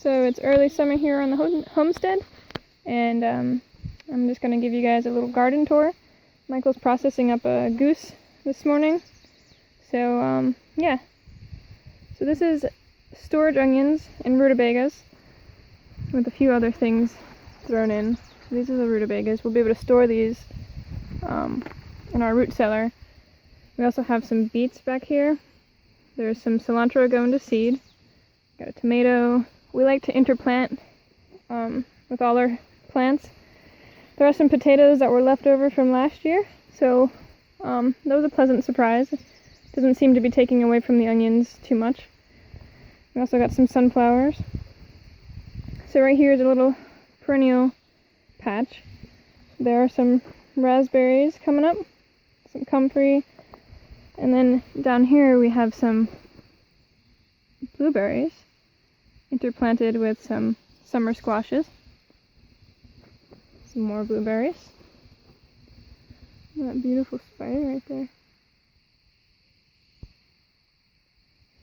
So it's early summer here on the homestead, and I'm just going to give you guys a little garden tour. Michael's processing up a goose this morning. So yeah. So this is storage onions and rutabagas with a few other things thrown in. So these are the rutabagas. We'll be able to store these in our root cellar. We also have some beets back here. There's some cilantro going to seed. Got a tomato. We like to interplant with all our plants. There are some potatoes that were left over from last year, so that was a pleasant surprise. Doesn't seem to be taking away from the onions too much. We also got some sunflowers. So right here is a little perennial patch. There are some raspberries coming up, some comfrey, and then down here we have some blueberries interplanted with some summer squashes. Some more blueberries. That beautiful spider right there.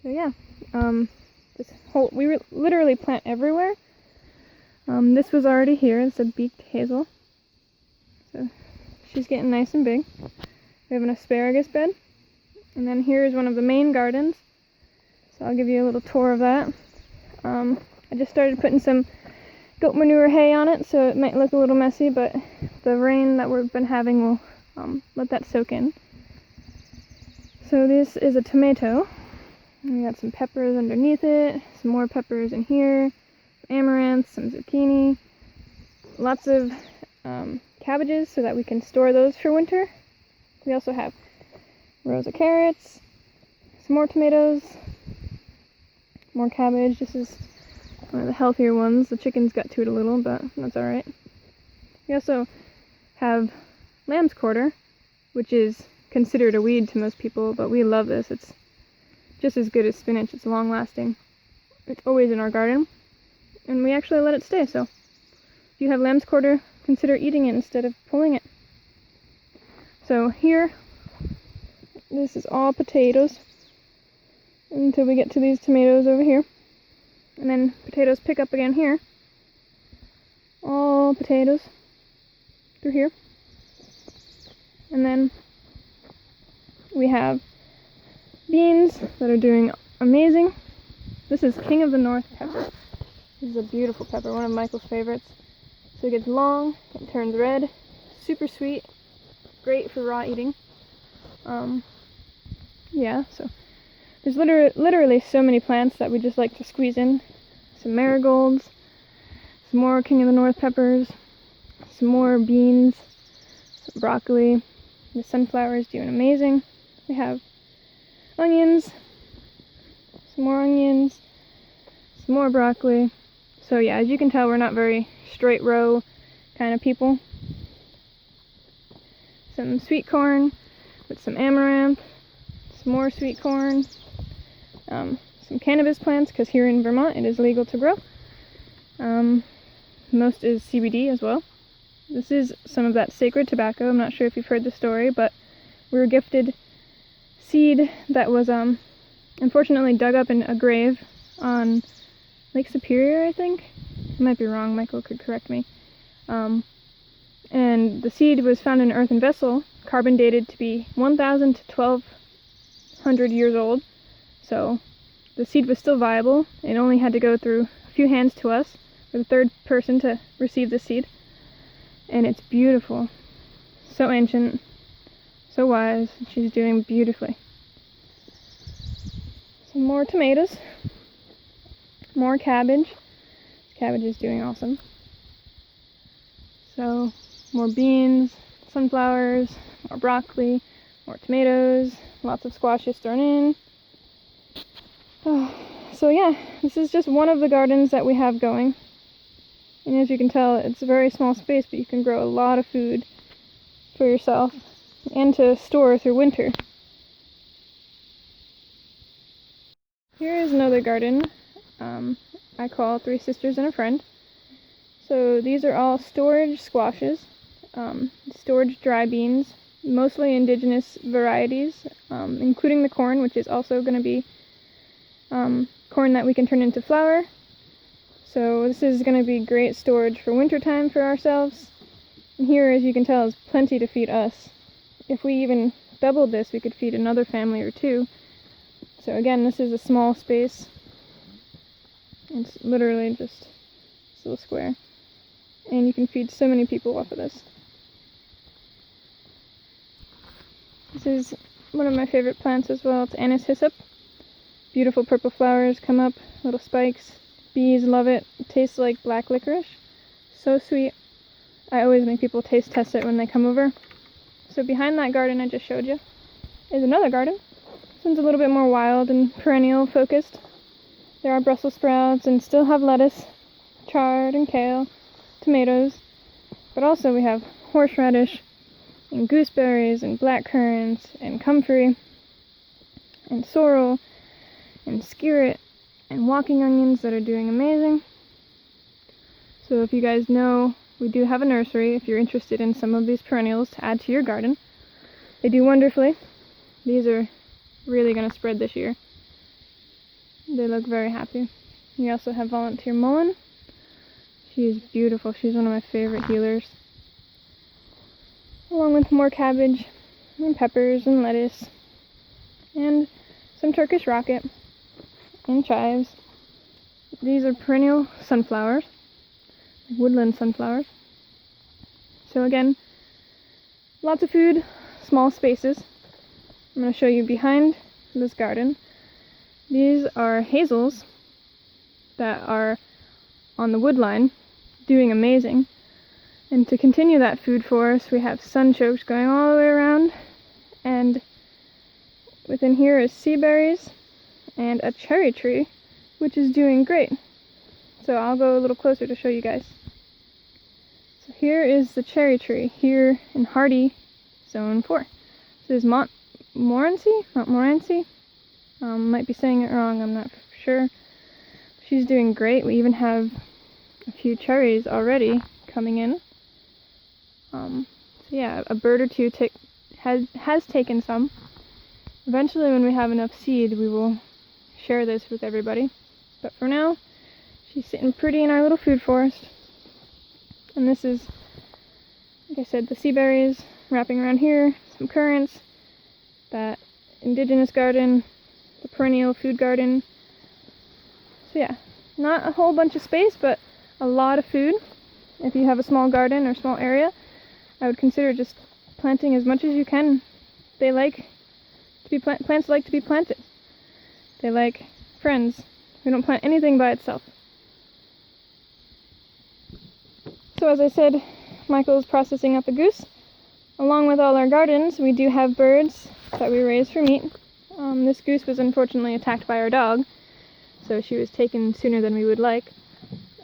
So yeah, we literally plant everywhere. This was already here. It's a beaked hazel. So she's getting nice and big. We have an asparagus bed. And then here's one of the main gardens. So I'll give you a little tour of that. I just started putting some goat manure hay on it, so it might look a little messy, but the rain that we've been having will let that soak in. So this is a tomato. We got some peppers underneath it, some more peppers in here, amaranth, some zucchini, lots of cabbages so that we can store those for winter. We also have rows of carrots, some more tomatoes, more cabbage. This is one of the healthier ones. The chickens got to it a little, but that's alright. We also have lamb's quarter, which is considered a weed to most people, but we love this. It's just as good as spinach. It's long lasting. It's always in our garden, and we actually let it stay, so if you have lamb's quarter, consider eating it instead of pulling it. So here, this is all potatoes until we get to these tomatoes over here. And then potatoes pick up again here. All potatoes through here. And then we have beans that are doing amazing. This is King of the North pepper. This is a beautiful pepper, one of Michael's favorites. So it gets long, it turns red, super sweet, great for raw eating. Yeah, so there's literally so many plants that we just like to squeeze in. Some marigolds, some more King of the North peppers, some more beans, some broccoli. The sunflower is doing amazing. We have onions, some more broccoli. So yeah, as you can tell, we're not very straight row kind of people. Some sweet corn with some amaranth, some more sweet corn, some cannabis plants, because here in Vermont it is legal to grow. Most is CBD as well. This is some of that sacred tobacco. I'm not sure if you've heard the story, but we were gifted seed that was unfortunately dug up in a grave on Lake Superior, I think. I might be wrong, Michael could correct me. And the seed was found in an earthen vessel, carbon dated to be 1,000 to 1,200 years old. So the seed was still viable. It only had to go through a few hands to us, for the third person to receive the seed. And it's beautiful. So ancient, so wise. She's doing beautifully. Some more tomatoes. More cabbage. Cabbage is doing awesome. So, more beans, sunflowers, more broccoli, more tomatoes, lots of squashes thrown in. So yeah, this is just one of the gardens that we have going. And as you can tell, it's a very small space, but you can grow a lot of food for yourself and to store through winter. Here is another garden I call Three Sisters and a Friend. So these are all storage squashes, storage dry beans, mostly indigenous varieties, including the corn, which is also going to be corn that we can turn into flour. So this is going to be great storage for wintertime for ourselves. And here, as you can tell, is plenty to feed us. If we even doubled this, we could feed another family or two. So again, this is a small space. It's literally just this little square. And you can feed so many people off of this. This is one of my favorite plants as well. It's anise hyssop. Beautiful purple flowers come up, little spikes. Bees love it. It tastes like black licorice. So sweet. I always make people taste test it when they come over. So behind that garden I just showed you is another garden. This one's a little bit more wild and perennial focused. There are Brussels sprouts and still have lettuce, chard and kale, tomatoes. But also we have horseradish and gooseberries and blackcurrants and comfrey and sorrel and skirret and walking onions that are doing amazing. So if you guys know, we do have a nursery if you're interested in some of these perennials to add to your garden. They do wonderfully. These are really going to spread this year. They look very happy. We also have volunteer mullein. She is beautiful. She's one of my favorite healers. Along with more cabbage and peppers and lettuce and some Turkish rocket and chives. These are perennial sunflowers, woodland sunflowers. So again, lots of food, small spaces. I'm going to show you behind this garden. These are hazels that are on the wood line, doing amazing. And to continue that food forest, we have sunchokes going all the way around. And within here is sea berries and a cherry tree, which is doing great. So I'll go a little closer to show you guys. So here is the cherry tree, here in Hardy Zone 4. This is Montmorency? Might be saying it wrong, I'm not sure. She's doing great. We even have a few cherries already coming in. So yeah, a bird or two has taken some. Eventually, when we have enough seed, we will share this with everybody. But for now, she's sitting pretty in our little food forest. And this is, like I said, the sea berries wrapping around here, some currants, that indigenous garden, the perennial food garden. So yeah, not a whole bunch of space, but a lot of food. If you have a small garden or small area, I would consider just planting as much as you can. They like to be plants like to be planted. They like friends. We don't plant anything by itself. So as I said, Michael's processing up a goose. Along with all our gardens, we do have birds that we raise for meat. This goose was unfortunately attacked by our dog, so she was taken sooner than we would like.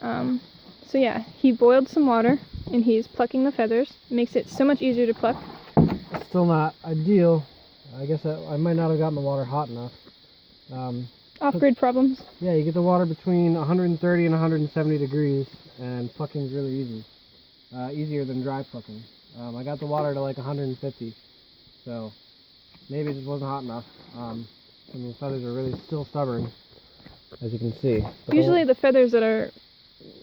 So yeah, he boiled some water, and he's plucking the feathers. It makes it so much easier to pluck. Still not ideal. I guess I might not have gotten the water hot enough. Off-grid problems. Yeah, you get the water between 130 and 170 degrees, and plucking is really easy. Easier than dry plucking. I got the water to like 150, so maybe it just wasn't hot enough. And the feathers are really still stubborn, as you can see. But usually the feathers that are,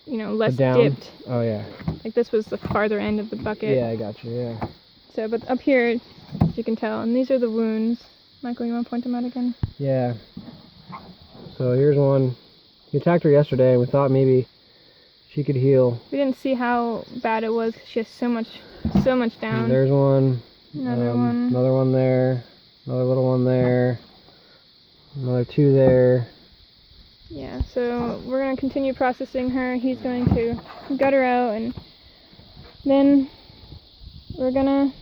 less dipped. Oh yeah. Like this was the farther end of the bucket. Yeah, I got you, yeah. So, but up here, as you can tell, and these are the wounds. Michael, you want to point them out again? Yeah. So here's one. We attacked her yesterday, and we thought maybe she could heal. We didn't see how bad it was because she has so much down. And there's one. Another one. Another one there. Another little one there. Another two there. Yeah, so we're going to continue processing her. He's going to gut her out, and then we're going to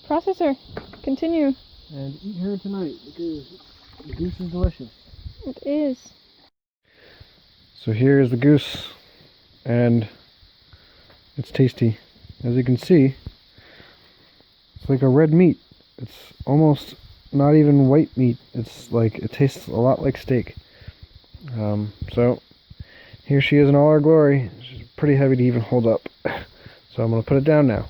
process her. Continue. And eat her tonight because the goose is delicious. It is. So here's the goose, and it's tasty. As you can see, it's like a red meat. It's almost not even white meat. It's like, it tastes a lot like steak. So here she is in all her glory. She's pretty heavy to even hold up. So I'm going to put it down now.